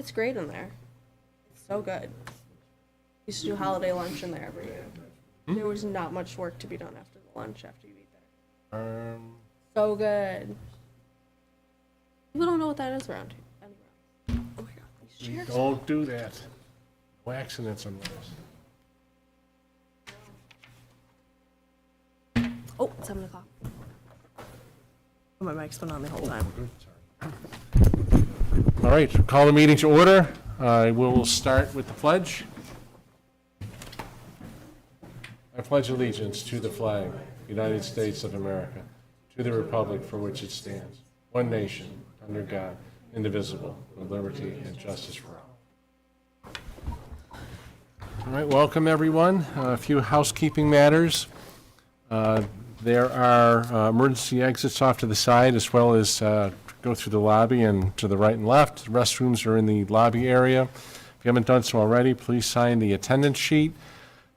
It's great in there. It's so good. Used to do holiday lunch in there every year. There was not much work to be done after the lunch after you eat there. So good. People don't know what that is around here. Anywhere else. Oh my god, these chairs. Don't do that. No accidents on those. Oh, it's 7 o'clock. My mic's been on the whole time. All right, call the meeting to order. We'll start with the pledge. I pledge allegiance to the flag, United States of America, to the republic for which it stands, one nation, under God, indivisible, with liberty and justice for all. All right, welcome everyone. A few housekeeping matters. There are emergency exits off to the side, as well as go through the lobby and to the right and left. The restrooms are in the lobby area. If you haven't done so already, please sign the attendance sheet.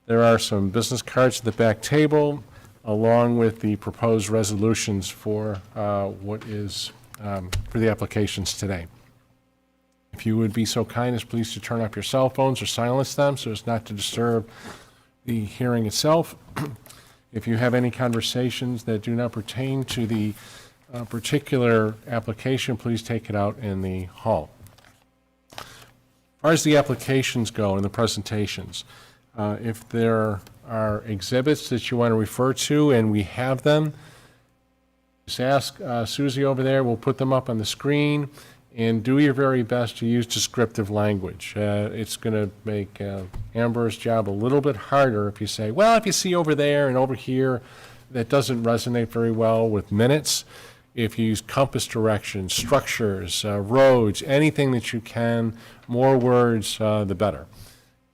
There are some business cards at the back table, along with the proposed resolutions for what is for the applications today. If you would be so kind as please to turn off your cell phones or silence them so as not to disturb the hearing itself. If you have any conversations that do not pertain to the particular application, please take it out in the hall. As far as the applications go and the presentations, if there are exhibits that you want to refer to and we have them, just ask Susie over there. We'll put them up on the screen, and do your very best to use descriptive language. It's going to make Amber's job a little bit harder if you say, well, if you see over there and over here, that doesn't resonate very well with minutes. If you use compass directions, structures, roads, anything that you can, more words, the better.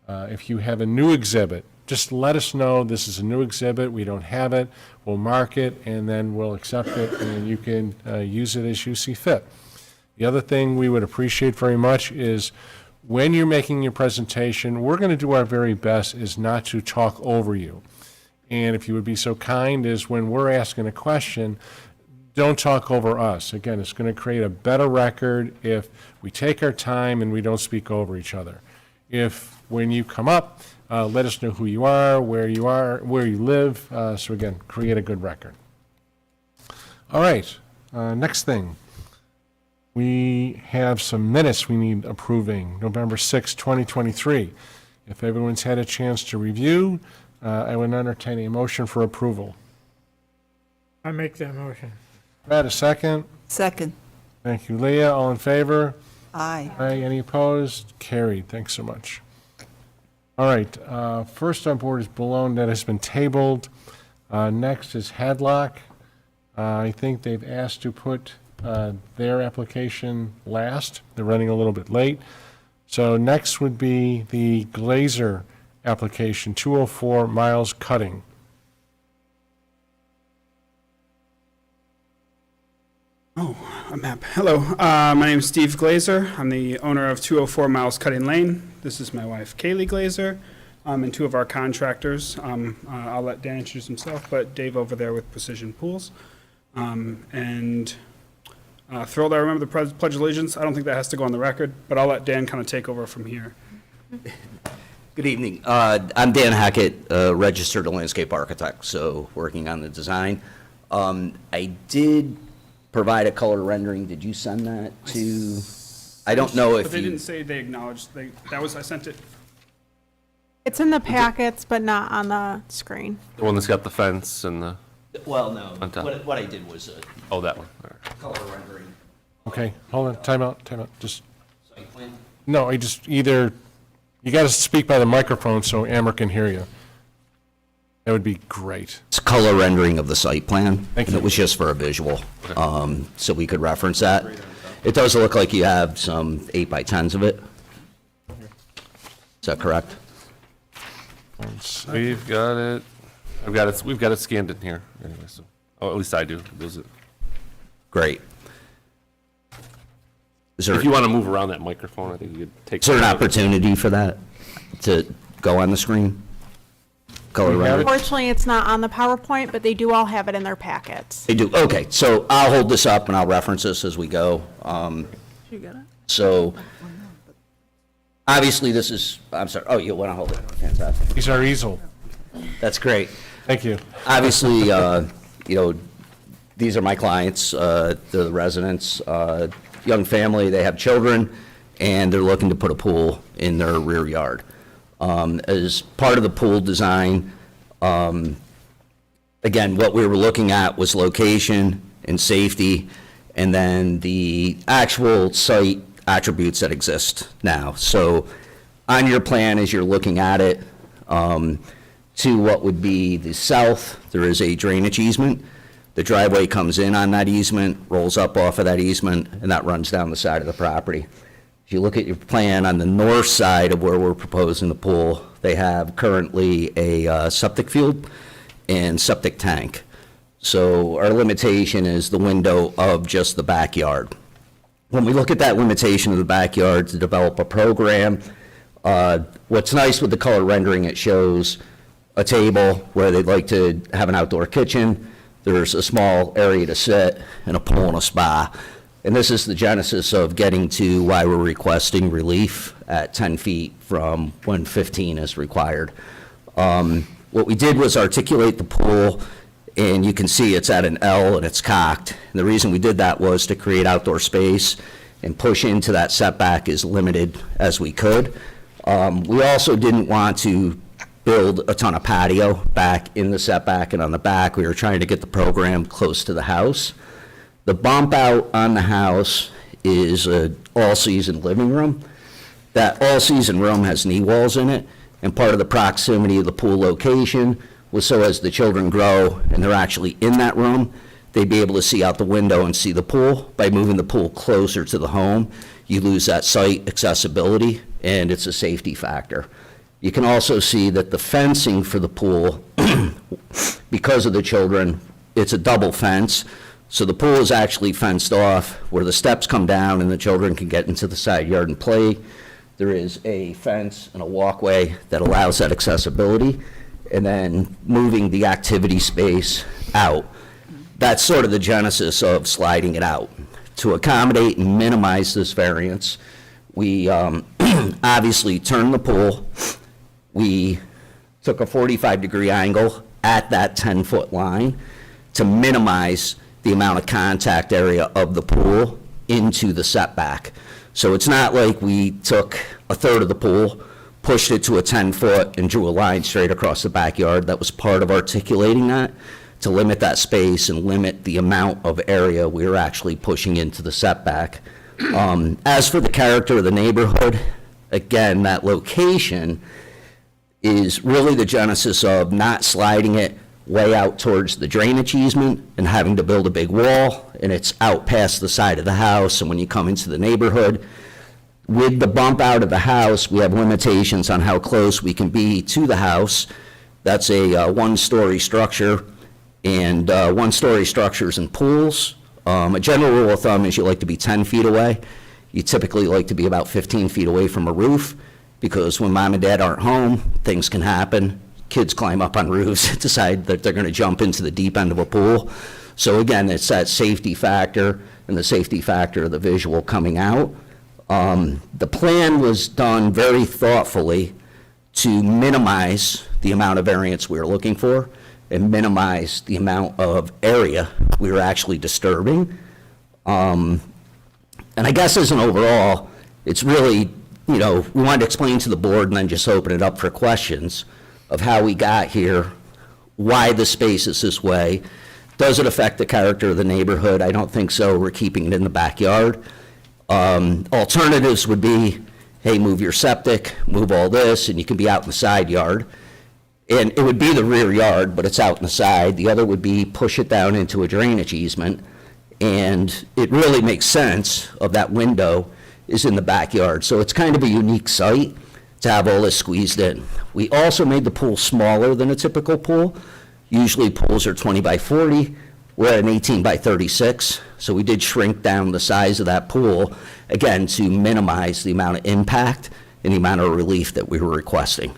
If you have a new exhibit, just let us know this is a new exhibit, we don't have it, we'll mark it, and then we'll accept it, and you can use it as you see fit. The other thing we would appreciate very much is when you're making your presentation, we're going to do our very best is not to talk over you. And if you would be so kind as when we're asking a question, don't talk over us. Again, it's going to create a better record if we take our time and we don't speak over each other. If when you come up, let us know who you are, where you live, so again, create a good record. All right, next thing. We have some minutes we need approving, November 6, 2023. If everyone's had a chance to review, I would entertain a motion for approval. I make that motion. Brad, a second. Second. Thank you, Leah. All in favor? Aye. Aye. Any opposed? Carried. Thanks so much. All right. First on board is Boulogne that has been tabled. Next is Hadlock. I think they've asked to put their application last. They're running a little bit late. So next would be the Glazer application, 204 Miles Cutting. A map. Hello, my name is Steve Glazer. I'm the owner of 204 Miles Cutting Lane. This is my wife, Kaylee Glazer, and two of our contractors. I'll let Dan introduce himself, but Dave over there with Precision Pools. Thrilled I remember the Pledge of Allegiance. I don't think that has to go on the record, but I'll let Dan kind of take over from here. Good evening. I'm Dan Hackett, registered landscape architect, so working on the design. I did provide a color rendering. Did you send that to? I don't know if But they you. didn't say they acknowledged. I sent it. It's in the packets, but not on the screen. The one that's got the fence and the, Well, no. On top. What I did was oh, that one. All a right. color rendering Okay, hold on. Time out. Just, site plan. no, you got to speak by the microphone so Amber can hear you. That would be great. It's a color rendering of the site plan. Thank And you. it was just for a visual, so we could reference that. It does look like you have some 8x10s of it. Is that correct? We've got it. We've got it scanned in here. Anyway, so at least I do. Does it? Great. Is there, If you want to move around that microphone, I think you could take. is there an opportunity for that to go on the screen? Color We have rendering? it. Unfortunately, it's not on the PowerPoint, but they do all have it in their packets. They do, okay, so I'll hold this up and I'll reference this as we go. You got it? So Obviously, this is, I'm sorry, oh, you want to hold it? Fantastic. He's our easel. That's great. Thank you. Obviously, you know, these are my clients, they're the residents, young family, they have children, and they're looking to put a pool in their rear yard. As part of the pool design, again, what we were looking at was location and safety, and then the actual site attributes that exist now. So on your plan, as you're looking at it, to what would be the south, there is a drainage easement. The driveway comes in on that easement, rolls up off of that easement, and that runs down the side of the property. If you look at your plan on the north side of where we're proposing the pool, they have currently a septic field and septic tank. So our limitation is the window of just the backyard. When we look at that limitation of the backyard to develop a program, what's nice with the color rendering, it shows a table where they'd like to have an outdoor kitchen. There's a small area to sit and a pool and a spa. And this is the genesis of getting to why we're requesting relief at 10 feet from when 15 is required. What we did was articulate the pool, and you can see it's at an L and it's cocked. And the reason we did that was to create outdoor space and push into that setback as limited as we could. We also didn't want to build a ton of patio back in the setback and on the back. We were trying to get the program close to the house. The bump out on the house is an all-season living room. That all-season room has knee walls in it, and part of the proximity of the pool location was so as the children grow and they're actually in that room, they'd be able to see out the window and see the pool. By moving the pool closer to the home, you lose that site accessibility, and it's a safety factor. You can also see that the fencing for the pool, because of the children, it's a double fence. So the pool is actually fenced off where the steps come down and the children can get into the side yard and play. There is a fence and a walkway that allows that accessibility. And then moving the activity space out. That's sort of the genesis of sliding it out. To accommodate and minimize this variance, we obviously turned the pool. We took a 45-degree angle at that 10-foot line to minimize the amount of contact area of the pool into the setback. So it's not like we took a third of the pool, pushed it to a 10-foot, and drew a line straight across the backyard. That was part of articulating that, to limit that space and limit the amount of area we were actually pushing into the setback. As for the character of the neighborhood, again, that location is really the genesis of not sliding it way out towards the drainage easement and having to build a big wall, and it's out past the side of the house. And when you come into the neighborhood, with the bump out of the house, we have limitations on how close we can be to the house. That's a one-story structure, and one-story structures and pools, a general rule of thumb is you like to be 10 feet away. You typically like to be about 15 feet away from a roof, because when mom and dad aren't home, things can happen. Kids climb up on roofs, decide that they're going to jump into the deep end of a pool. So again, it's that safety factor and the safety factor of the visual coming out. The plan was done very thoughtfully to minimize the amount of variance we were looking for and minimize the amount of area we were actually disturbing. And I guess as an overall, it's really, you know, we wanted to explain to the board and then just open it up for questions of how we got here, why the space is this way. Does it affect the character of the neighborhood? I don't think so. We're keeping it in the backyard. Alternatives would be, hey, move your septic, move all this, and you can be out in the side yard. And it would be the rear yard, but it's out in the side. The other would be push it down into a drainage easement. And it really makes sense of that window is in the backyard. So it's kind of a unique site to have all this squeezed in. We also made the pool smaller than a typical pool. Usually pools are 20 by 40. We're at an 18 by 36. So we did shrink down the size of that pool, again, to minimize the amount of impact and the amount of relief that we were requesting.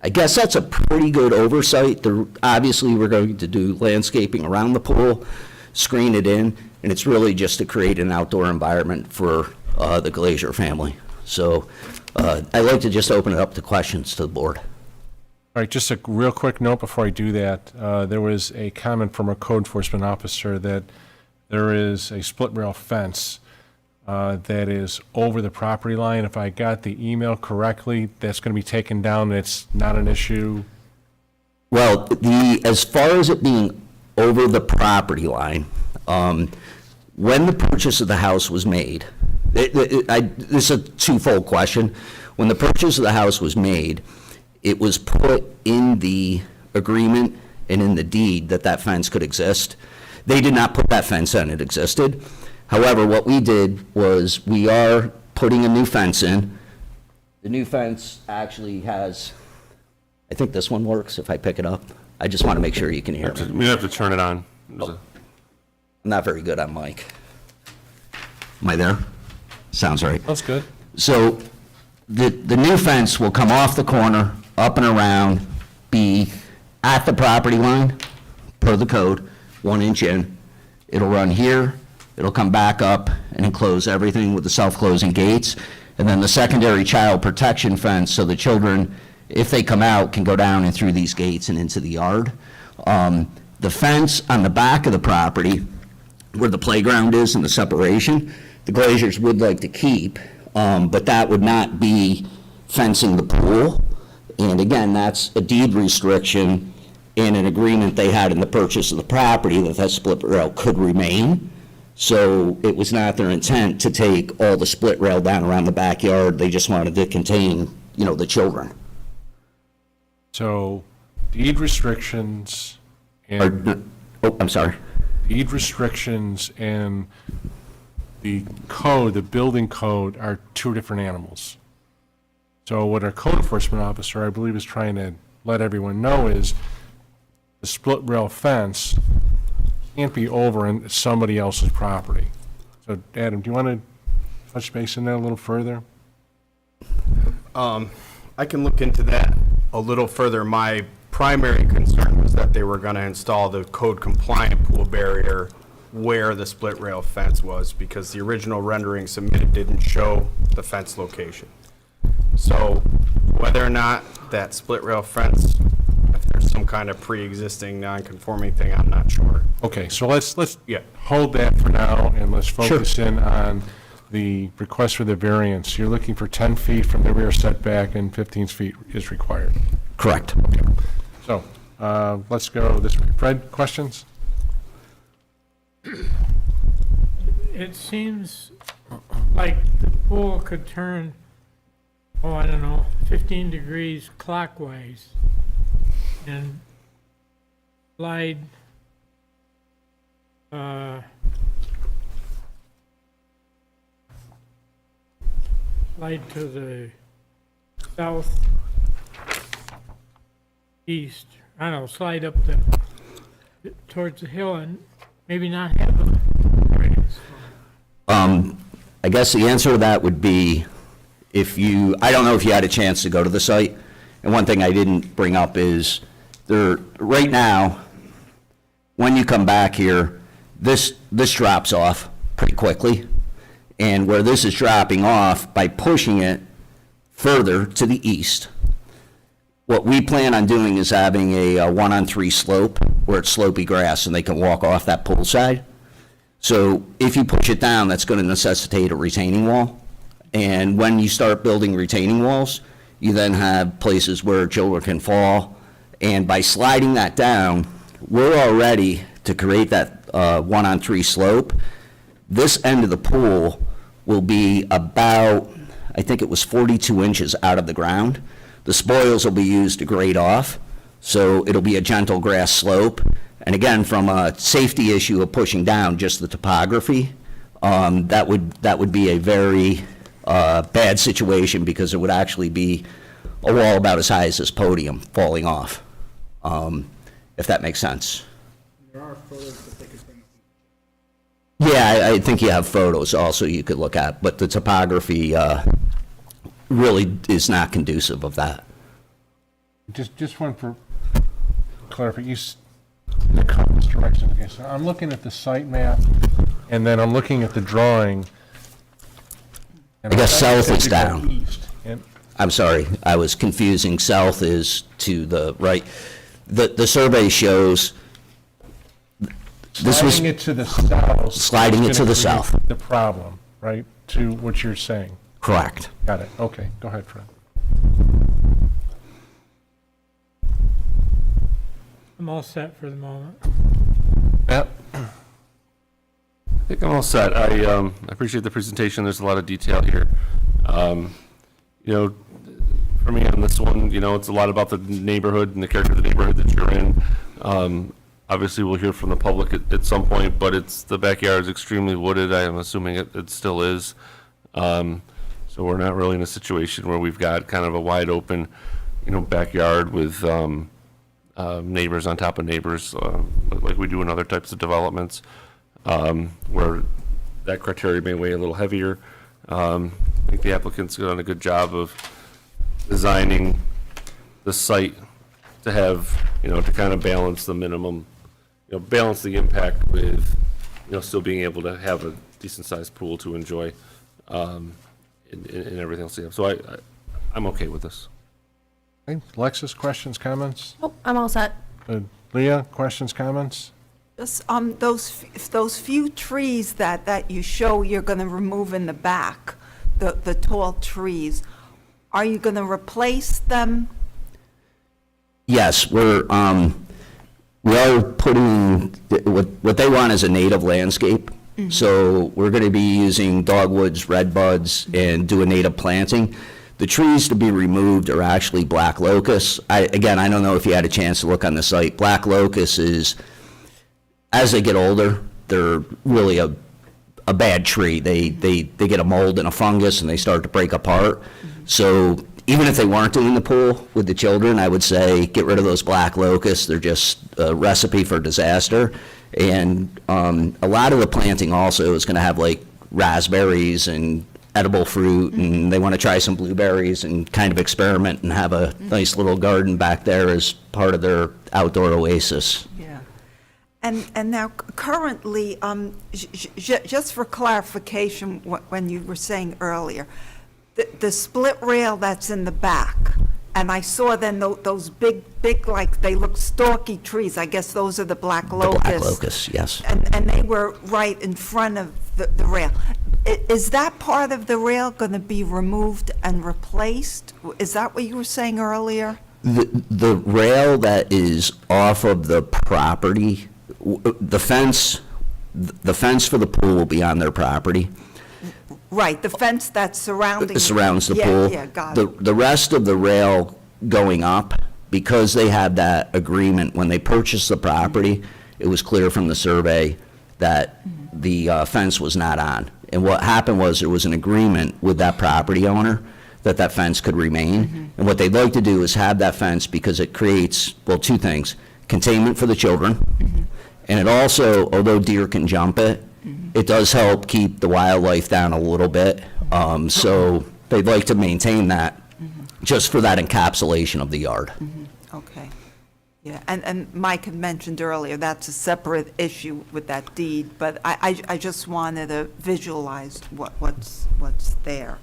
I guess that's a pretty good oversight. Obviously, we're going to do landscaping around the pool, screen it in, and it's really just to create an outdoor environment for the Glazer family. So I'd like to just open it up to questions to the board. All right, just a real quick note before I do that. There was a comment from a code enforcement officer that there is a split rail fence that is over the property line. If I got the email correctly, that's going to be taken down. It's not an issue. Well, as far as it being over the property line, when the purchase of the house was made, this is a twofold question. When the purchase of the house was made, it was put in the agreement and in the deed that that fence could exist. They did not put that fence in, it existed. However, what we did was we are putting a new fence in. The new fence actually has, I think this one works if I pick it up. I just want to make sure you can hear me. We have to turn it on. I'm not very good on mic. Am I there? Sounds right. That's good. So the new fence will come off the corner, up and around, be at the property line, per the code, 1 inch in. It'll run here, it'll come back up and enclose everything with the self-closing gates. And then the secondary child protection fence, so the children, if they come out, can go down and through these gates and into the yard. The fence on the back of the property, where the playground is and the separation, the Glaziers would like to keep, but that would not be fencing the pool. And again, that's a deed restriction and an agreement they had in the purchase of the property that that split rail could remain. So it was not their intent to take all the split rail down around the backyard. They just wanted to contain, the children. So deed restrictions and I'm sorry. deed restrictions and the code, the building code, are two different animals. So what our code enforcement officer, I believe, is trying to let everyone know is the split rail fence can't be over in somebody else's property. So Adam, do you want to touch base in that a little further? I can look into that a little further. My primary concern was that they were going to install the code compliant pool barrier where the split rail fence was, because the original rendering submitted didn't show the fence location. So whether or not that split rail fence, if there's some kind of pre-existing non-conforming thing, I'm not sure. Okay, so let's Yeah. hold that for now, and let's focus in on the request for the variance. You're looking for 10 feet from the rear setback, and 15 feet is required. Correct. So let's go this way. Fred, questions? It seems like the pool could turn, I don't know, 15 degrees clockwise and slide to the south east. I don't know, slide up towards the hill and maybe not have a variance. I guess the answer to that would be I don't know if you had a chance to go to the site, and one thing I didn't bring up is right now, when you come back here, this drops off pretty quickly, and where this is dropping off, by pushing it further to the east, what we plan on doing is having a 1-on-3 slope where it's slopey grass and they can walk off that pool side. So if you push it down, that's going to necessitate a retaining wall. And when you start building retaining walls, you then have places where children can fall. And by sliding that down, we're all ready to create that 1-on-3 slope. This end of the pool will be about, I think it was 42 inches out of the ground. The spoils will be used to grade off, so it'll be a gentle grass slope. And again, from a safety issue of pushing down, just the topography, that would be a very bad situation, because it would actually be a wall about as high as this podium falling off, if that makes sense. There are photos that they could bring up. Yeah, I think you have photos also you could look at, but the topography really is not conducive of that. Just one for clarification. The compass direction. Okay, so I'm looking at the site map, and then I'm looking at the drawing. And I guess thought you south said is you go down. east. And I'm sorry, I was confusing. South is to the right. The survey shows, this was, sliding it to the south. Sliding is it to gonna the create south. The problem, right, to what you're saying. correct. Got it. Okay, go ahead, Fred. I'm all set for the moment. Matt? I think I'm all set. I appreciate the presentation. There's a lot of detail here. You know, for me on this one, you know, it's a lot about the neighborhood and the character of the neighborhood that you're in. Obviously, we'll hear from the public at some point, but the backyard is extremely wooded. I am assuming it still is. So we're not really in a situation where we've got kind of a wide open, you know, backyard with neighbors on top of neighbors, like we do in other types of developments, where that criteria may weigh a little heavier. I think the applicant's done a good job of designing the site to have, you know, to kind of balance the minimum, you know, balance the impact with, you know, still being able to have a decent sized pool to enjoy, and everything else. So I'm okay with this. Okay, Alexis, questions, comments? Oh, I'm all set. Good. Leah, questions, comments? Just, those few trees that you show you're gonna remove in the back, the tall trees, are you gonna replace them? Yes, we are putting, what they want is a native landscape. So we're going to be using dogwoods, redbuds, and do a native planting. The trees to be removed are actually black locust. Again, I don't know if you had a chance to look on the site. Black locust is, as they get older, they're really a bad tree. They get a mold and a fungus and they start to break apart. So even if they weren't doing the pool with the children, I would say get rid of those black locusts. They're just a recipe for disaster. And a lot of the planting also is going to have like raspberries and edible fruit, and they want to try some blueberries and kind of experiment and have a nice little garden back there as part of their outdoor oasis. Yeah. And now currently, just for clarification, when you were saying earlier, the split rail that's in the back, and I saw then those big, like, they look stalky trees, I guess those are the black The locusts. black locusts, yes. And they were right in front of the rail. Is that part of the rail going to be removed and replaced? Is that what you were saying earlier? The rail that is off of the property, the fence for the pool will be on their property. Right, the fence that's surrounding. It surrounds the Yeah, pool. yeah, got it. The rest of the rail going up, because they had that agreement when they purchased the property, it was clear from the survey that the fence was not on. And what happened was there was an agreement with that property owner that that fence could remain. And what they'd like to do is have that fence because it creates, well, two things: containment for the children, and it also, although deer can jump it, it does help keep the wildlife down a little bit. So they'd like to maintain that just for that encapsulation of the yard. Okay, yeah, and Mike had mentioned earlier, that's a separate issue with that deed, but I just wanted to visualize what's there.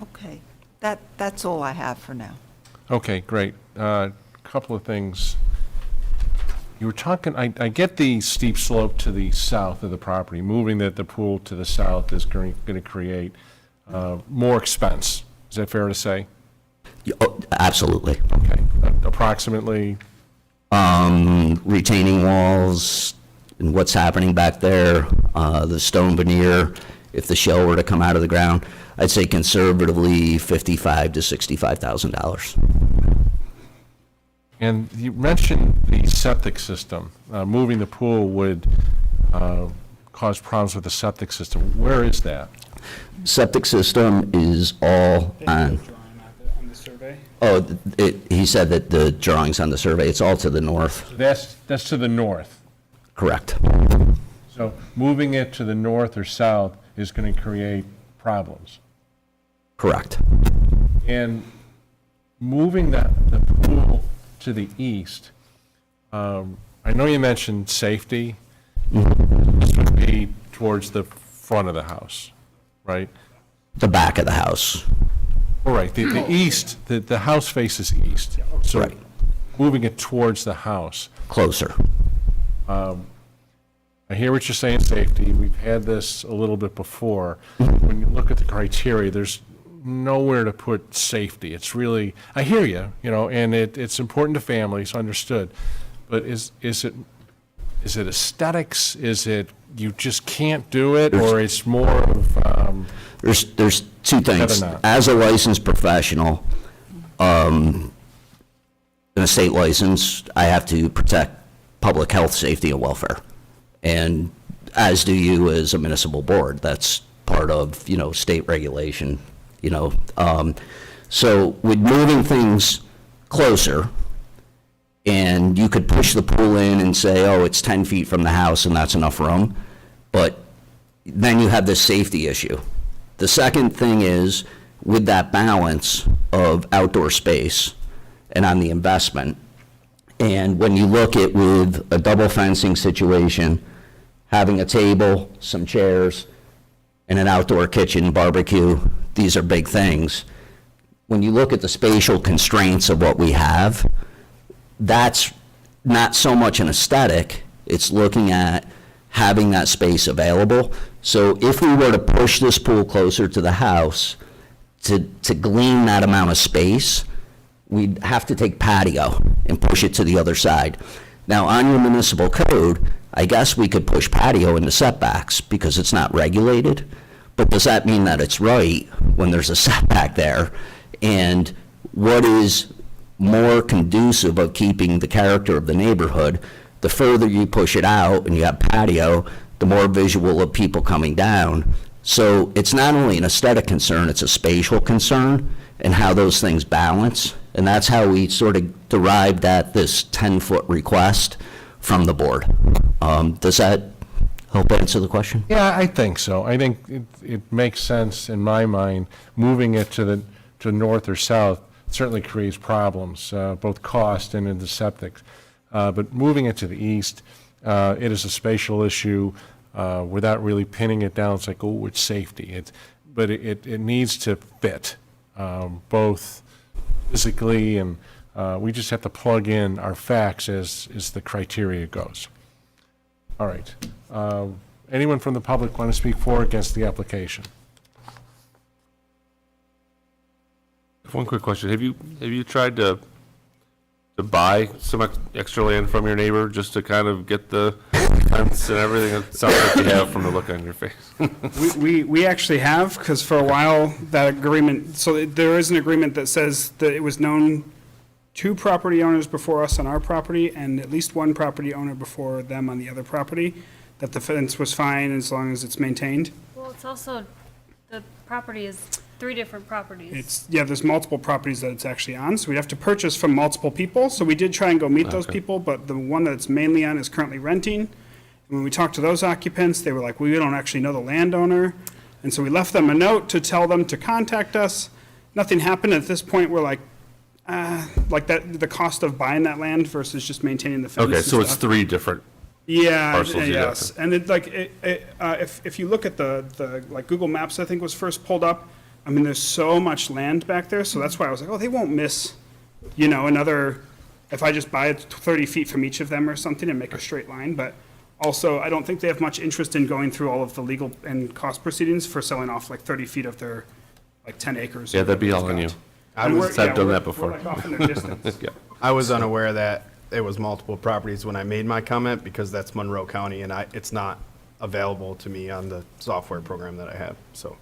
Okay, that's all I have for now. Okay, great. Couple of things. You were talking, I get the steep slope to the south of the property. Moving the pool to the south is going to create more expense. Is that fair to say? Oh, absolutely. Okay, approximately, Retaining walls and what's happening back there, the stone veneer, if the shell were to come out of the ground, I'd say conservatively $55,000 to $65,000. and you mentioned the septic system. Moving the pool would cause problems with the septic system. Where is that? Septic system is all on, On the survey? oh, he said that the drawings on the survey, it's all to the north, That's to the north. correct? So moving it to the north or south is going to create problems. Correct. And moving the pool to the east, I know you mentioned safety. This would be towards the front of the house, right? the back of the house. All right, the east, the house faces east. So Right. moving it towards the house. Closer. I hear what you're saying, safety. We've had this a little bit before. When you look at the criteria, there's nowhere to put safety. It's really, I hear you, and it's important to families, understood. But is it aesthetics? Is it you just can't do it, or it's more of, There's two things. Better not. As a licensed professional, an estate license, I have to protect public health, safety, and welfare. And as do you as a municipal board. That's part of, state regulation, So with moving things closer, and you could push the pool in and say, oh, it's 10 feet from the house and that's enough room, but then you have this safety issue. The second thing is, with that balance of outdoor space and on the investment, and when you look at with a double fencing situation, having a table, some chairs, and an outdoor kitchen barbecue, these are big things. When you look at the spatial constraints of what we have, that's not so much an aesthetic, it's looking at having that space available. So if we were to push this pool closer to the house, to glean that amount of space, we'd have to take patio and push it to the other side. Now, on your municipal code, I guess we could push patio into setbacks because it's not regulated, but does that mean that it's right when there's a setback there? And what is more conducive of keeping the character of the neighborhood? The further you push it out and you have patio, the more visual of people coming down. So it's not only an aesthetic concern, it's a spatial concern and how those things balance. And that's how we sort of derived at this 10-foot request from the board. Does that help answer the question? yeah, I think so. I think it makes sense in my mind. Moving it to north or south certainly creates problems, both cost and in the septic. But moving it to the east, it is a spatial issue without really pinning it down. It's like, oh, it's safety. But it needs to fit, both physically and we just have to plug in our facts as the criteria goes. All right. Anyone from the public want to speak for or against the application? One quick question. Have you tried to buy some extra land from your neighbor just to kind of get the fence and everything? It sounds like you have from the look on your face. We actually have, because for a while, that agreement, so there is an agreement that says that it was known 2 property owners before us on our property and at least 1 property owner before them on the other property, that the fence was fine as long as it's maintained. Well, it's also, the property is 3 different properties. There's multiple properties that it's actually on, so we'd have to purchase from multiple people. So we did try and go meet those people, but the one that it's mainly on is currently renting. And when we talked to those occupants, they were like, we don't actually know the landowner. And so we left them a note to tell them to contact us. Nothing happened. At this point, we're like that, the cost of buying that land versus just maintaining the fence. Okay, and so it's stuff. 3 different. Yeah, parcels, yes. And if you look at the like Google Maps, I think was first pulled up, I mean, there's so much land back there, so that's why I was like, oh, they won't miss, another, if I just buy it 30 feet from each of them or something and make a straight line, but also, I don't think they have much interest in going through all of the legal and cost proceedings for selling off like 30 feet of their, like 10 acres. Yeah, that'd be all on you. I've done that before. We're like off in their distance. Yeah. I was unaware that it was multiple properties when I made my comment because that's Monroe County and it's not available to me on the software program that I have, so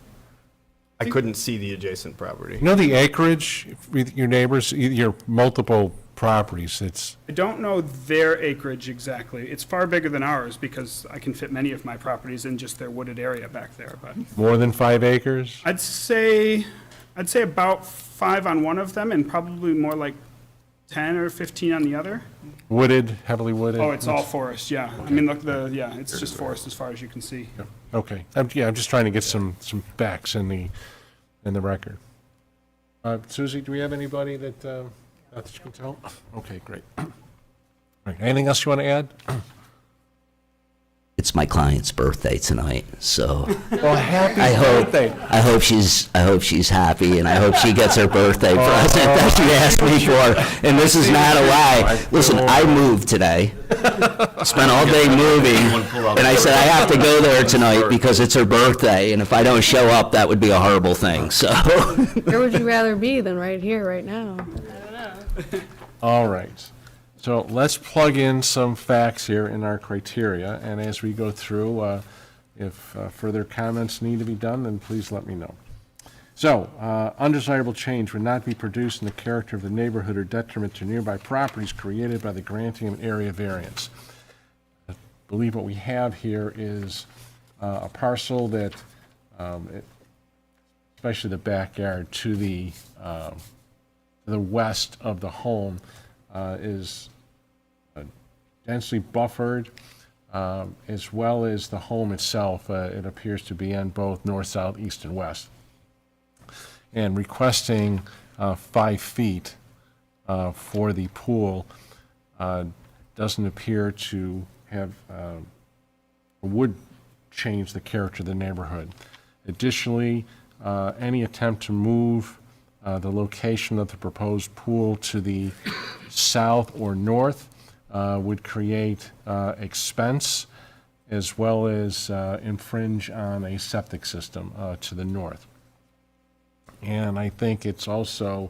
I couldn't see the adjacent property. You know the acreage with your neighbors, your multiple properties, I don't know their acreage exactly. It's far bigger than ours because I can fit many of my properties in just their wooded area back there, but more than 5 acres? I'd say about 5 on one of them and probably more like 10 or 15 on the other. Wooded, heavily wooded? Oh, it's all forest, yeah. I mean, look, it's just forest as far as you can see. Okay. I'm just trying to get some facts in the record. Susie, do we have anybody that you can tell? Okay, great. All right. Anything else you want to add? It's my client's birthday tonight, so Well, happy I hope birthday. I hope she's happy, and I hope she gets her birthday present that she asked me for. And this is not a lie. Listen, I moved today, spent all day moving, and I said I have to go there tonight because it's her birthday, and if I don't show up, that would be a horrible thing. So. Where would you rather be than right here, right now? All right. So let's plug in some facts here in our criteria, and as we go through, if further comments need to be done, then please let me know. So, undesirable change would not be produced in the character of the neighborhood or detriment to nearby properties created by the granting of an area variance. I believe what we have here is a parcel that, especially the backyard to the west of the home, is densely buffered, as well as the home itself. It appears to be on both north, south, east, and west. And requesting 5 feet for the pool doesn't appear to have, would change the character of the neighborhood. Additionally, any attempt to move the location of the proposed pool to the south or north would create expense, as well as infringe on a septic system to the north. And I think it's also,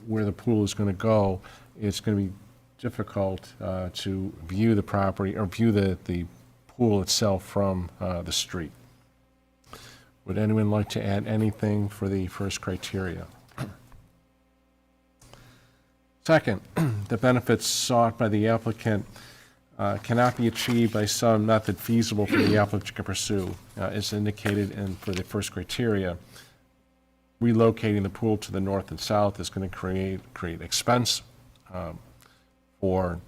where the pool is going to go, it's going to be difficult to view the property, or view the pool itself from the street. Would anyone like to add anything for the first criteria? Second, the benefits sought by the applicant cannot be achieved by some method feasible for the applicant to pursue. As indicated for the first criteria, relocating the pool to the north and south is going to create expense for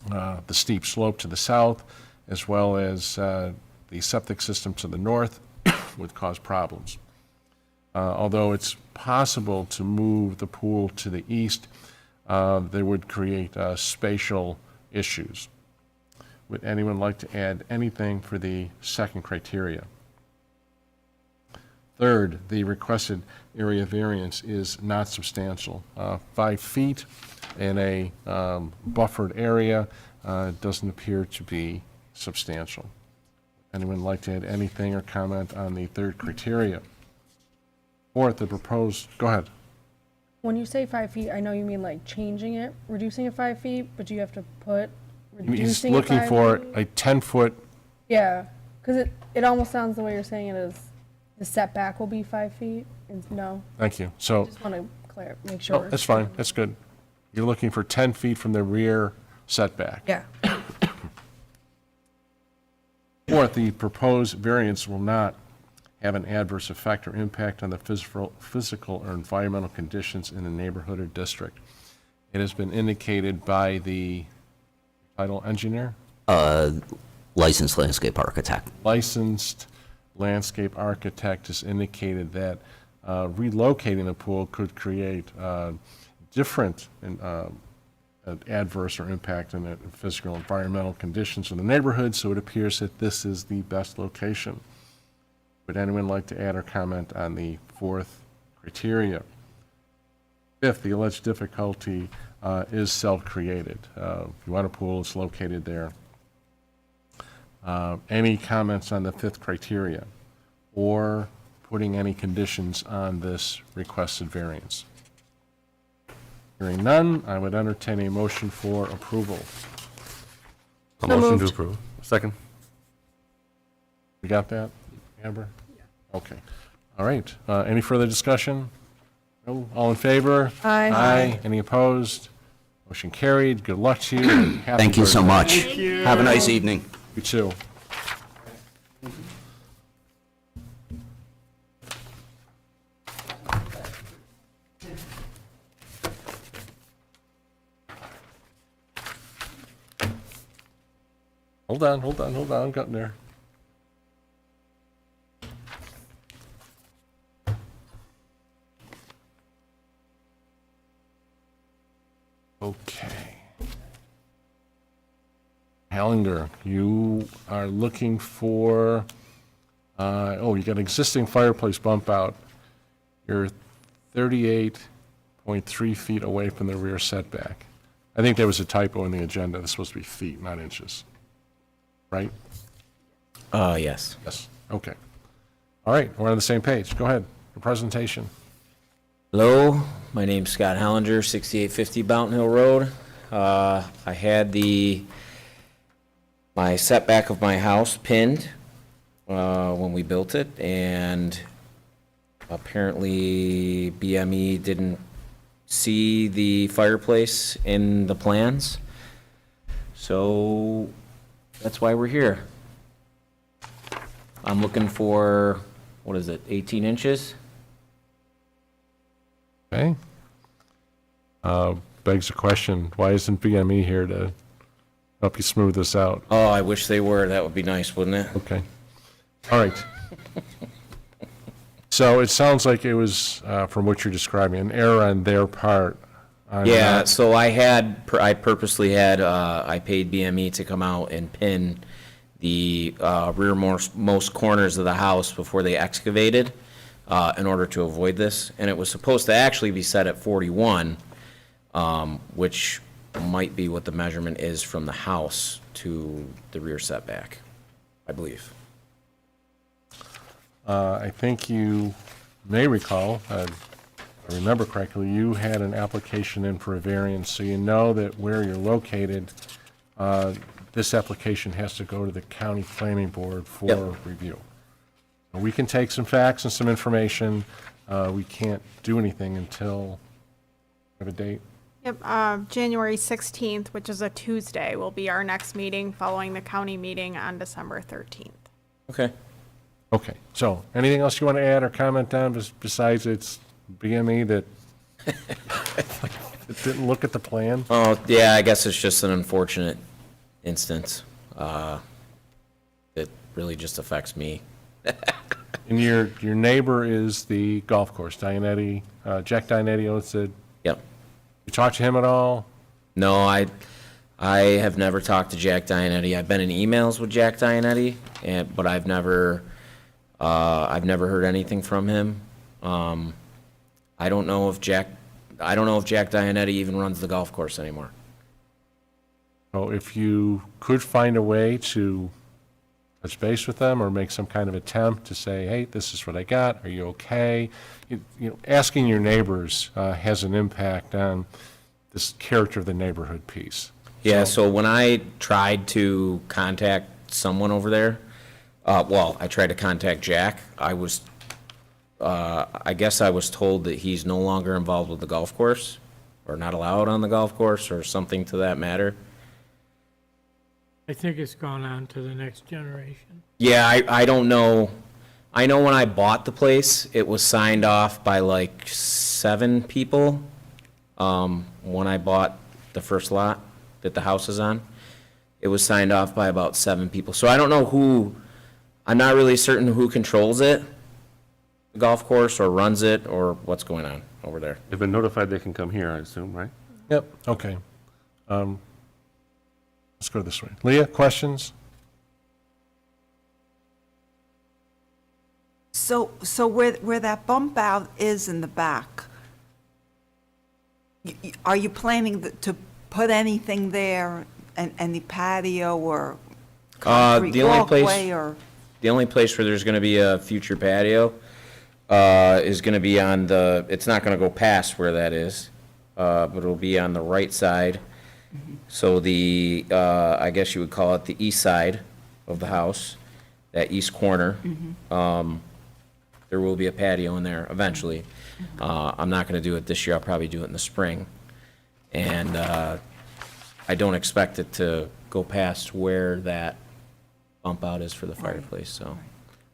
the steep slope to the south, as well as the septic system to the north would cause problems. Although it's possible to move the pool to the east, they would create spatial issues. Would anyone like to add anything for the second criteria? Third, the requested area variance is not substantial. 5 feet in a buffered area doesn't appear to be substantial. Anyone like to add anything or comment on the third criteria? Fourth, the proposed, go ahead. When you say 5 feet, I know you mean like changing it, reducing it 5 feet, but do you have to put He's reducing it looking 5 for feet? a 10-foot, Yeah, because it almost sounds the way you're saying it is, the setback will be 5 feet, and no, thank you. So, just want to make oh, sure. that's fine, that's good. You're looking for 10 feet from the rear setback. Yeah. Fourth, the proposed variance will not have an adverse effect or impact on the physical or environmental conditions in the neighborhood or district. It has been indicated by the title engineer, Licensed landscape architect. licensed landscape architect has indicated that relocating the pool could create different adverse or impact on the physical and environmental conditions in the neighborhood, so it appears that this is the best location. Would anyone like to add or comment on the fourth criteria? Fifth, the alleged difficulty is self-created. If you want a pool, it's located there. Any comments on the fifth criteria, or putting any conditions on this requested variance? Hearing none, I would entertain a motion for approval. A motion to moved. approve. Second. We got that, Amber? Yeah. Okay. All right. Any further discussion? No? All in favor? Aye. Aye. Any opposed? Motion carried. Good luck to you. and happy Thank you so birthday. much. Have a nice evening. You too. Hold on, I'm getting there. Okay. Hallinger, you are looking for, you got existing fireplace bump out. You're 38.3 feet away from the rear setback. I think there was a typo in the agenda. It's supposed to be feet, not inches. Right? Yes. Yes. Okay. All right, we're on the same page. Go ahead, your presentation. Hello, my name's Scott Hellinger, 6850 Mountain Hill Road. I had my setback of my house pinned when we built it, and apparently BME didn't see the fireplace in the plans. So that's why we're here. I'm looking for, 18 inches? Okay. Begs the question, why isn't BME here to help you smooth this out? Oh, I wish they were. That would be nice, wouldn't it? Okay. All right. So it sounds like it was, from what you're describing, an error on their part. Yeah, so I purposely had, I paid BME to come out and pin the rearmost corners of the house before they excavated in order to avoid this. And it was supposed to actually be set at 41, which might be what the measurement is from the house to the rear setback, I believe. I think you may recall, if I remember correctly, you had an application in for a variance, so you know that where you're located, this application has to go to the county planning board for review. We can take some facts and some information. We can't do anything until, have a date? Yep, January 16th, which is a Tuesday, will be our next meeting following the county meeting on December 13th. Okay. Okay, so anything else you want to add or comment on besides it's BME that didn't look at the plan? Oh, yeah, I guess it's just an unfortunate instance. It really just affects me. And your neighbor is the golf course, Dianetti, Jack Dianetti owns it. Yep. You talk to him at all? No, I have never talked to Jack Dianetti. I've been in emails with Jack Dianetti, but I've never heard anything from him. I don't know if Jack Dianetti even runs the golf course anymore. So if you could find a way to touch base with them or make some kind of attempt to say, hey, this is what I got, are you okay? Asking your neighbors has an impact on this character of the neighborhood piece. Yeah, so when I tried to contact someone over there, I tried to contact Jack, I guess I was told that he's no longer involved with the golf course, or not allowed on the golf course, or something to that matter. I think it's gone on to the next generation. Yeah, I don't know. I know when I bought the place, it was signed off by like 7 people. When I bought the first lot that the house is on, it was signed off by about 7 people. So I don't know who, I'm not really certain who controls it, the golf course, or runs it, or what's going on over there. They've been notified they can come here, I assume, right? Yep. Okay. Let's go this way. Leah, questions? So where that bump out is in the back, are you planning to put anything there, any patio or concrete walkway or? The only place where there's gonna be a future patio, is gonna be on it's not gonna go past where that is, but it'll be on the right side. So I guess you would call it the east side of the house, that east corner. There will be a patio in there eventually. I'm not gonna do it this year, I'll probably do it in the spring. And, I don't expect it to go past where that bump out is for the fireplace, so.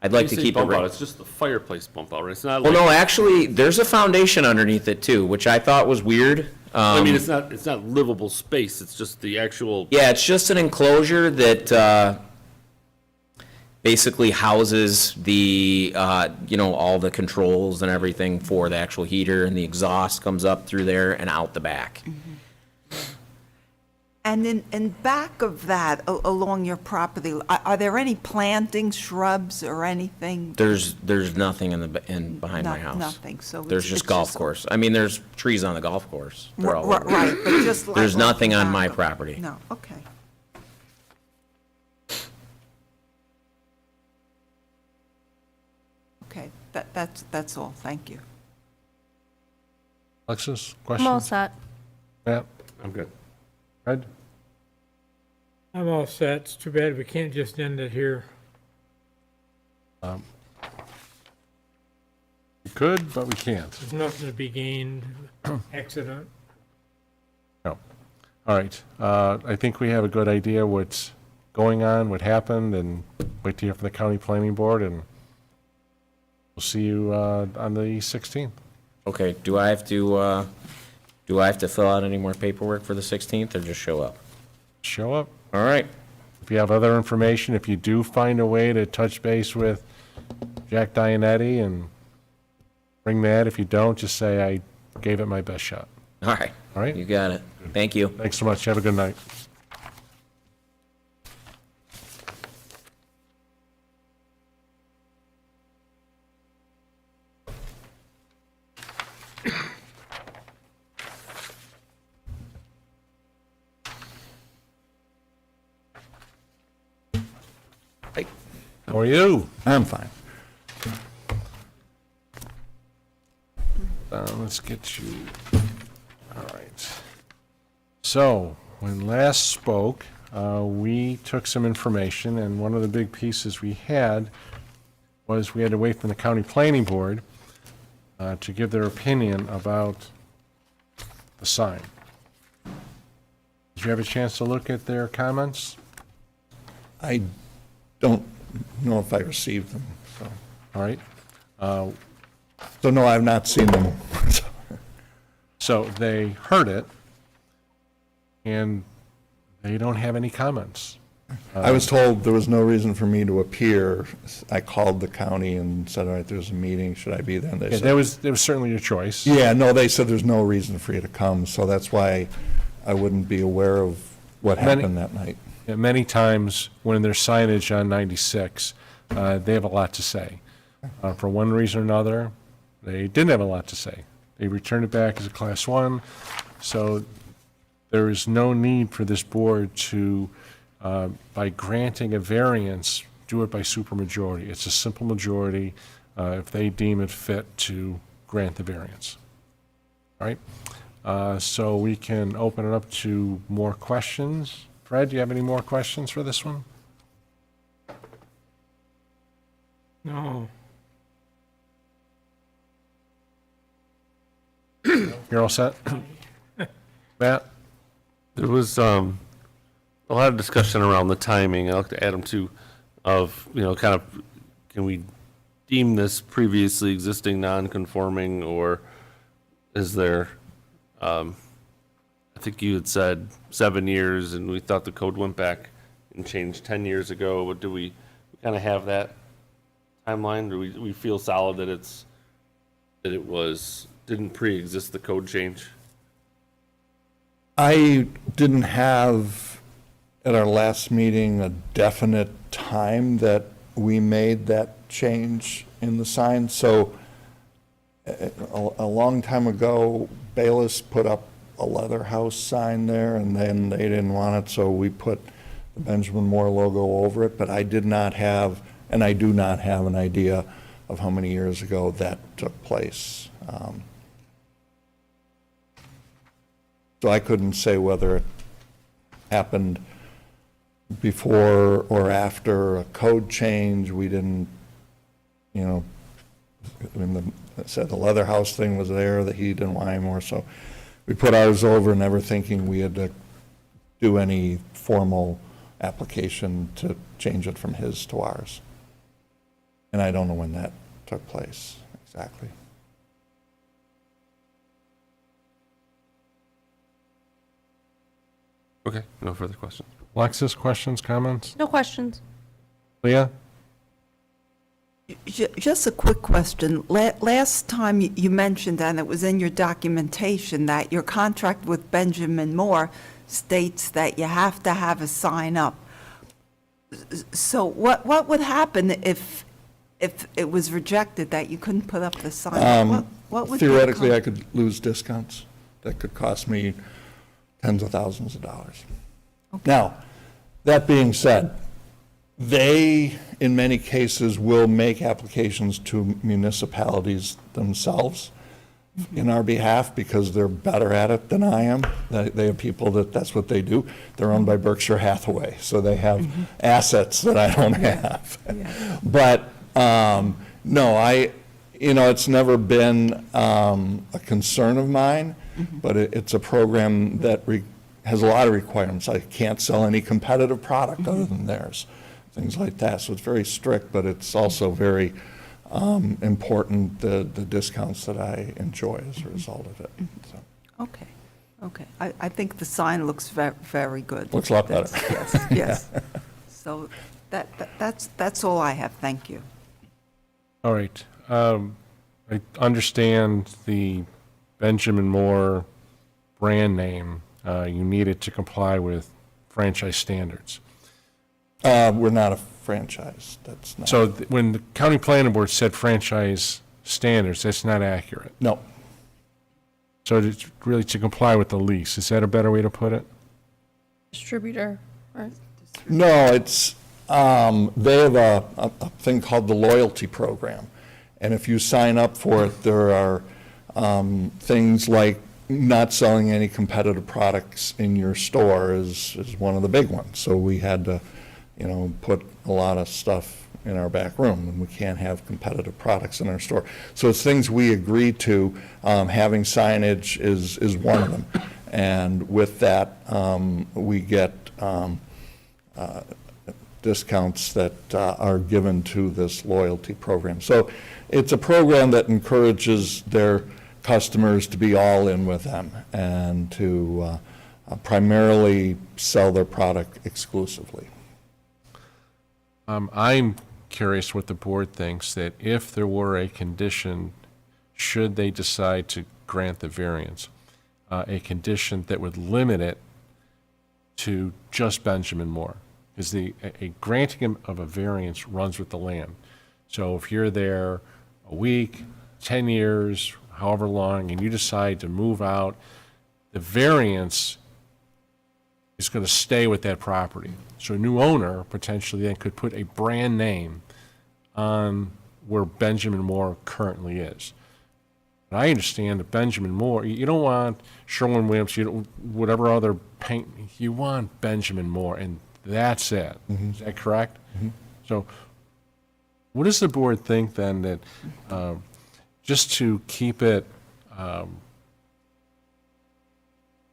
I'd like to keep it right. It's just the fireplace bump out, right? It's not Well, like, no, actually, there's a foundation underneath it too, which I thought was weird. I mean, it's not livable space, it's just the actual. Yeah, it's just an enclosure that basically houses the, all the controls and everything for the actual heater, and the exhaust comes up through there and out the back. And in back of that, along your property, are there any plantings, shrubs, or anything? There's nothing in behind my house. Nothing, so. There's just golf course. I mean, there's trees on the golf course. They're all over. Right, but just like. There's nothing on my back of- property. No, okay. Okay, that's all, thank you. Alexis, I'm all questions? set. Matt? I'm good. Fred? I'm all set. It's too bad we can't just end it here. We could, but we can't. There's nothing to be gained, accident. No. All right. I think we have a good idea what's going on, what happened, and wait to hear from the county planning board, and we'll see you on the 16th. Okay, do I have to fill out any more paperwork for the 16th or just show up? Show up. All right. If you have other information, if you do find a way to touch base with Jack Dianetti and bring that. If you don't, just say I gave it my best shot. All right. All right? You got it. Thank you. Thanks so much. Have a good night. How are you? I'm fine. Let's get you. All right. So, when last spoke, we took some information, and one of the big pieces we had was we had to wait for the county planning board to give their opinion about the sign. Did you have a chance to look at their comments? I don't know if I received them, so. All right. So no, I've not seen them. So they heard it, and they don't have any comments. I was told there was no reason for me to appear. I called the county and said, all right, there's a meeting, should I be there? And they Yeah, said, that was certainly your choice. yeah, no, they said there's no reason for you to come, so that's why I wouldn't be aware of what Many- happened that night. Yeah, many times when there's signage on 96, they have a lot to say. For one reason or another, they didn't have a lot to say. They returned it back as a Class 1, so there is no need for this board to, by granting a variance, do it by supermajority. It's a simple majority if they deem it fit to grant the variance. All right? So we can open it up to more questions. Fred, do you have any more questions for this one? No. You're all set? Matt? There was a lot of discussion around the timing. I looked at Adam too, of, kind of, can we deem this previously existing non-conforming, or is there, I think you had said 7 years, and we thought the code went back and changed 10 years ago. But do we kind of have that timeline? Do we feel solid that didn't pre-exist the code change? I didn't have, at our last meeting, a definite time that we made that change in the sign. So a long time ago, Bayless put up a Leather House sign there, and then they didn't want it, so we put the Benjamin Moore logo over it. But I did not have, and I do not have, an idea of how many years ago that took place. So I couldn't say whether it happened before or after a code change. We didn't, when said the Leather House thing was there, that he didn't want anymore, so we put ours over, never thinking we had to do any formal application to change it from his to ours. And I don't know when that took place exactly. Okay, no further questions. Alexis, questions, comments? No questions. Leah? Just a quick question. Last time you mentioned, and it was in your documentation, that your contract with Benjamin Moore states that you have to have a sign up. So what would happen if it was rejected that you couldn't put up the sign? What would be the Theoretically, I could lose discounts. That could cost me tens of thousands of dollars. Now, that being said, they, in many cases, will make applications to municipalities themselves in our behalf because they're better at it than I am. They have people that's what they do. They're owned by Berkshire Hathaway, so they have assets that I don't have. But, no, it's never been a concern of mine, but it's a program that has a lot of requirements. I can't sell any competitive product other than theirs, things like that. So it's very strict, but it's also very important, the discounts that I enjoy as a result of it. So. Okay. I think the sign looks very good. Looks a lot better. Yes. So that's all I have. Thank you. All right. I understand the Benjamin Moore brand name. You need it to comply with franchise standards. We're not a franchise. That's not. So when the county planning board said franchise standards, that's not accurate. No. So it's really to comply with the lease. Is that a better way to put it? Distributor, right? No, it's, they have a thing called the loyalty program. And if you sign up for it, there are things like not selling any competitive products in your store is one of the big ones. So we had to, put a lot of stuff in our back room, and we can't have competitive products in our store. So it's things we agree to. Having signage is one of them. And with that, we get discounts that are given to this loyalty program. So it's a program that encourages their customers to be all in with them and to primarily sell their product exclusively. I'm curious what the board thinks, that if there were a condition, should they decide to grant the variance, a condition that would limit it to just Benjamin Moore. Because a granting of a variance runs with the land. So if you're there a week, 10 years, however long, and you decide to move out, the variance is going to stay with that property. So a new owner potentially then could put a brand name on where Benjamin Moore currently is. And I understand that Benjamin Moore, you don't want Sherwin-Williams, whatever other paint, you want Benjamin Moore, and that's it. Is that correct? So what does the board think then that, just to keep it,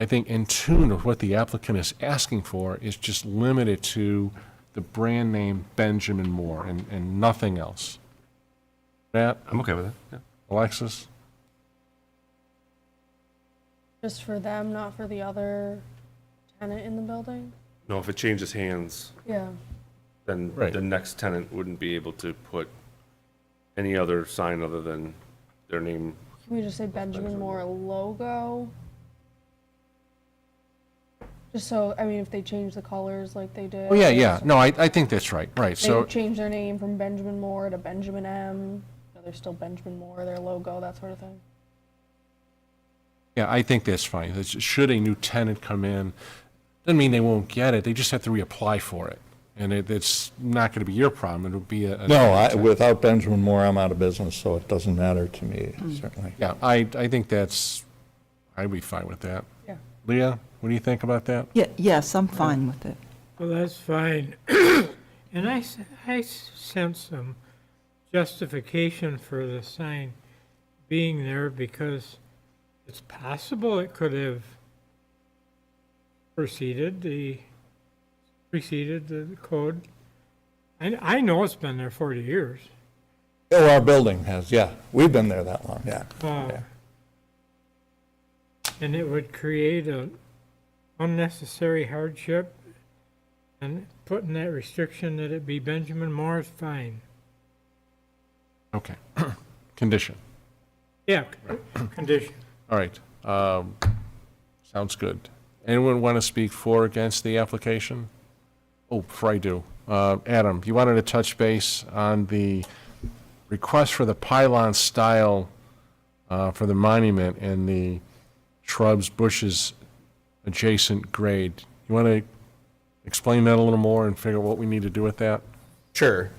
I think, in tune with what the applicant is asking for, is just limited to the brand name Benjamin Moore and nothing else? Matt? I'm okay with it, yeah. Alexis? Just for them, not for the other tenant in the building? No, if it changes hands, Yeah. then Right. the next tenant wouldn't be able to put any other sign other than their name. Can we just say Benjamin Moore logo? Just so, if they change the colors like they did. Oh, yeah. No, I think that's right. Right, They so, change their name from Benjamin Moore to Benjamin M. They're still Benjamin Moore, their logo, that sort of thing. yeah, I think that's fine. Should a new tenant come in, doesn't mean they won't get it, they just have to reapply for it. And it's not going to be your problem, it'll be a. No, without Benjamin Moore, I'm out of business, so it doesn't matter to me, certainly. Yeah, I think I'd be fine with that. Yeah. Leah, what do you think about that? Yes, I'm fine with it. Well, that's fine. And I sense some justification for the sign being there because it's possible it could have preceded the code. I know it's been there 40 years. Oh, our building has, yeah. We've been there that long, yeah. Yeah. And it would create an unnecessary hardship, and putting that restriction that it be Benjamin Moore is fine. Okay. Condition. Yeah, condition. All right. Sounds good. Anyone want to speak for or against the application? Oh, before I do, Adam, you wanted to touch base on the request for the pylon style for the monument and the shrubs, bushes, adjacent grade. You want to explain that a little more and figure out what we need to do with that? Sure.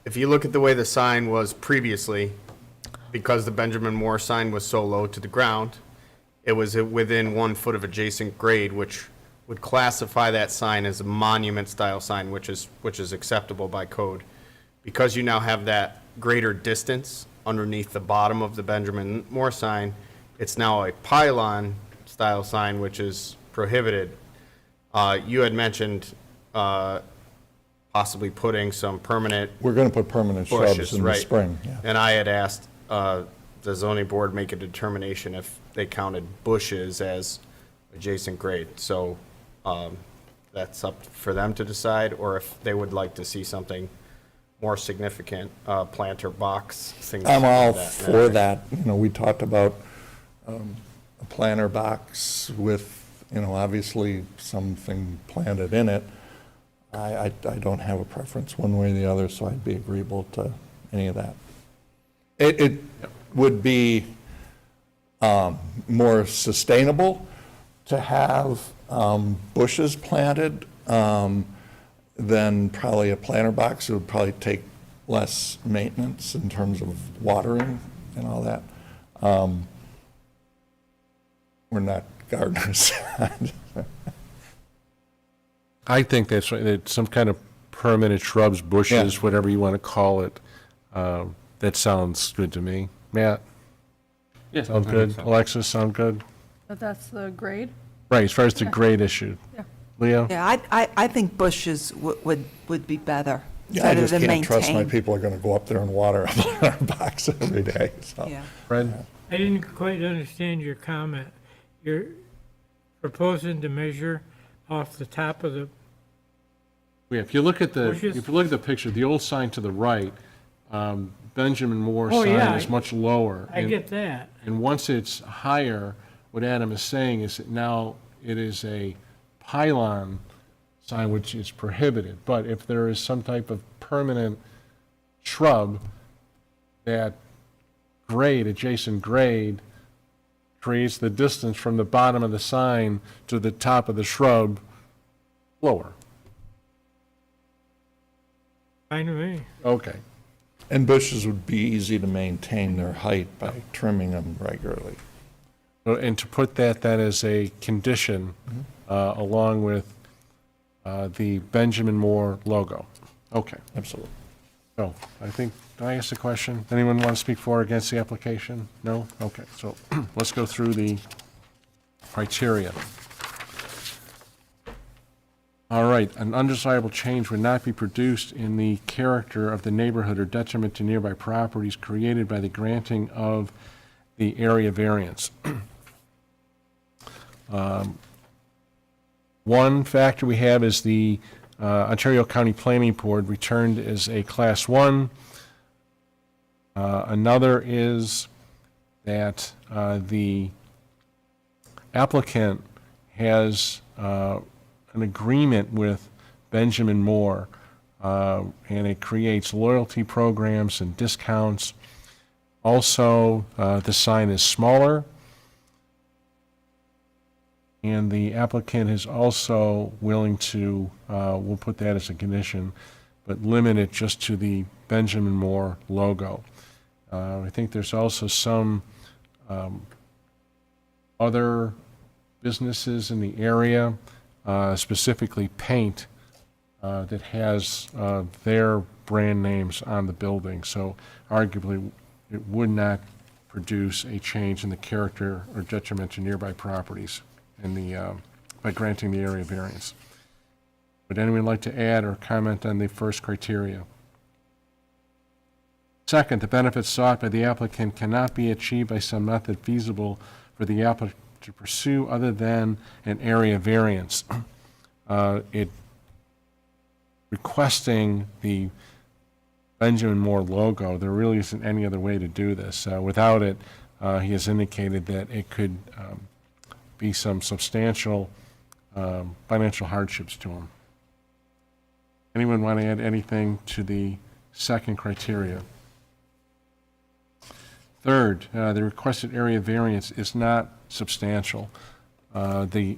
If you look at the way the sign was previously, because the Benjamin Moore sign was so low to the ground, it was within 1 foot of adjacent grade, which would classify that sign as a monument-style sign, which is acceptable by code. Because you now have that greater distance underneath the bottom of the Benjamin Moore sign, it's now a pylon-style sign, which is prohibited. You had mentioned possibly putting some permanent We're going to put permanent shrubs bushes, in the right? spring, yeah. And I had asked the zoning board make a determination if they counted bushes as adjacent grade. So that's up for them to decide, or if they would like to see something more significant, planter box, things like I'm that. all for that. You know, we talked about a planter box with, you know, obviously something planted in it. I don't have a preference one way or the other, so I'd be agreeable to any of that. It would be more sustainable to have bushes planted than probably a planter box. It would probably take less maintenance in terms of watering and all that. We're not gardeners. I think that's right, that some kind of permanent shrubs, bushes, whatever you want to call it. That sounds good to me. Matt? Yes. Sound good? Alexis, sound good? But that's the grade? Right, as far as the grade issue. Yeah. Leo? Yeah, I think bushes would be better. Yeah, I better just than can't trust my maintain. people are going to go up there and water a planter box every day, so. Yeah. Fred? I didn't quite understand your comment. You're proposing to measure off the top of the, Yeah, if you look at the, Bushes? if you look at the picture, the old sign to the right, Benjamin Moore Oh, sign yeah. is much lower. I and- get that. And once it's higher, what Adam is saying is that now it is a pylon sign, which is prohibited. But if there is some type of permanent shrub, that grade, adjacent grade, creates the distance from the bottom of the sign to the top of the shrub lower. Fine with me. Okay. And bushes would be easy to maintain their height by trimming them regularly. And to put that as a condition, along with the Benjamin Moore logo. Okay. Absolutely. So I think, did I ask a question? Anyone want to speak for or against the application? No? Okay, so let's go through the criteria. All right, an undesirable change would not be produced in the character of the neighborhood or detriment to nearby properties created by the granting of the area variance. One factor we have is the Ontario County Planning Board returned as a Class 1. Another is that the applicant has an agreement with Benjamin Moore, and it creates loyalty programs and discounts. Also, the sign is smaller, and the applicant is also willing to, we'll put that as a condition, but limit it just to the Benjamin Moore logo. I think there's also some other businesses in the area, specifically paint, that has their brand names on the building. So arguably, it would not produce a change in the character or detriment to nearby properties in the, by granting the area variance. Would anyone like to add or comment on the first criteria? Second, the benefits sought by the applicant cannot be achieved by some method feasible for the applicant to pursue other than an area variance. It requesting the Benjamin Moore logo, there really isn't any other way to do this. Without it, he has indicated that it could be some substantial financial hardships to them. Anyone want to add anything to the second criteria? Third, the requested area variance is not substantial. The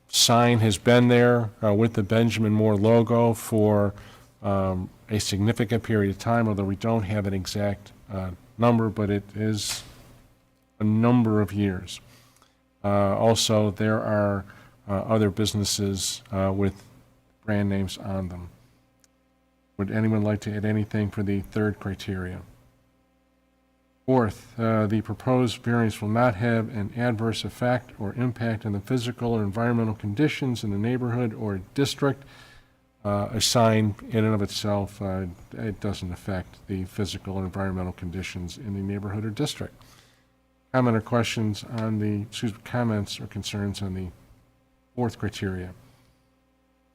sign has been there with the Benjamin Moore logo for a significant period of time, although we don't have an exact number, but it is a number of years. Also, there are other businesses with brand names on them. Would anyone like to add anything for the third criteria? Fourth, the proposed variance will not have an adverse effect or impact on the physical or environmental conditions in the neighborhood or district. A sign in and of itself, it doesn't affect the physical or environmental conditions in the neighborhood or district. Comment or questions on comments or concerns on the fourth criteria?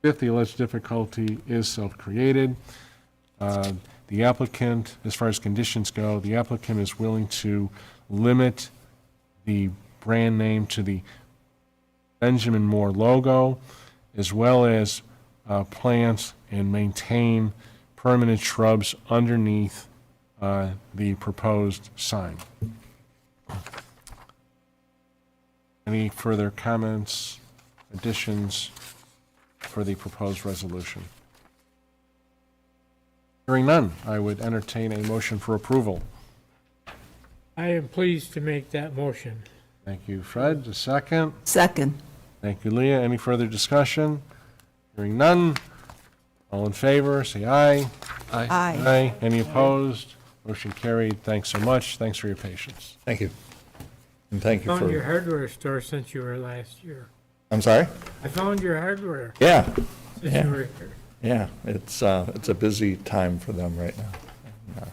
Fifth, the alleged difficulty is self-created. The applicant, as far as conditions go, the applicant is willing to limit the brand name to the Benjamin Moore logo, as well as plant and maintain permanent shrubs underneath the proposed sign. Any further comments, additions for the proposed resolution? Hearing none, I would entertain a motion for approval. I am pleased to make that motion. Thank you, Fred. A second. Second. Thank you, Leah. Any further discussion? Hearing none. All in favor, say aye. Aye. Aye. Any opposed? Motion carried. Thanks so much. Thanks for your patience. Thank you. And thank you Found your for, hardware store since you were last year. I'm sorry? I found your hardware Yeah, since Yeah. you were here. yeah, it's a busy time for them right now. And,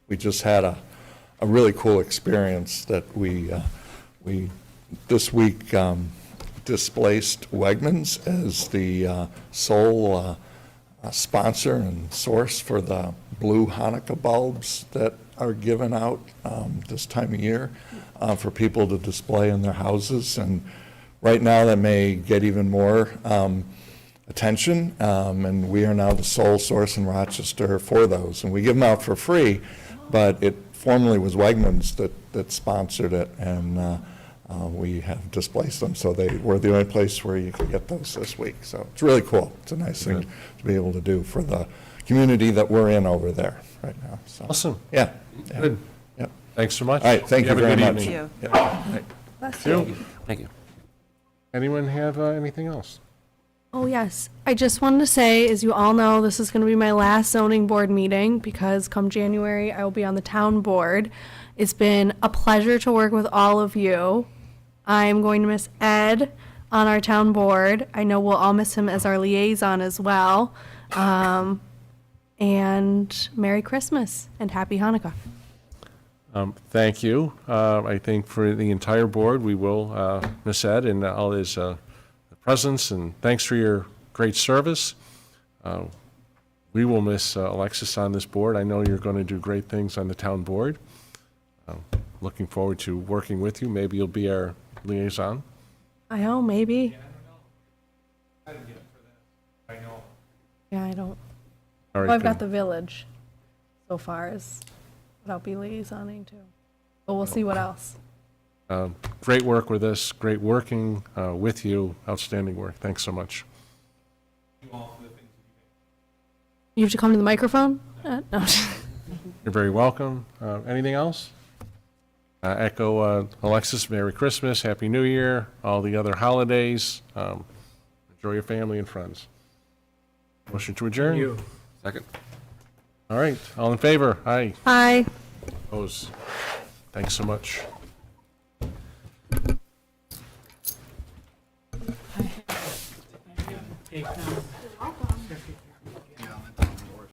we just had a really cool experience that we this week displaced Wegmans as the sole sponsor and source for the blue Hanukkah bulbs that are given out this time of year for people to display in their houses. And right now, that may get even more attention, and we are now the sole source in Rochester for those. And we give them out for free, but it formerly was Wegmans that sponsored it, and we have displaced them, so we're the only place where you can get those this week. So it's really cool. It's a nice thing to be able to do for the community that we're in over there right now. So, Awesome. yeah. Good. Yep. Thanks so much. All right, thank you have a very good much. evening. Thank you. Yep. Right. Thank you. Thank you. Anyone have anything else? Oh, yes. I just wanted to say, as you all know, this is going to be my last zoning board meeting because come January, I will be on the town board. It's been a pleasure to work with all of you. I'm going to miss Ed on our town board. I know we'll all miss him as our liaison as well. And Merry Christmas and Happy Hanukkah. Thank you. I think for the entire board, we will miss Ed and all his presence, and thanks for your great service. We will miss Alexis on this board. I know you're going to do great things on the town board. Looking forward to working with you. Maybe you'll be our liaison. I know, maybe. I didn't get it for that. I know. Yeah, I don't. All right, Well, I've got then. the village so far as what I'll be liaisoning to. But we'll see what else. Great work with us. Great working with you. Outstanding work. Thanks so much. You have to come to the microphone? No. You're very welcome. Anything else? Echo Alexis, Merry Christmas, Happy New Year, all the other holidays. Enjoy your family and friends. Motion to adjourn? You. Second. All right, all in favor? Aye. Hi. Opposed? Thanks so much. Take down.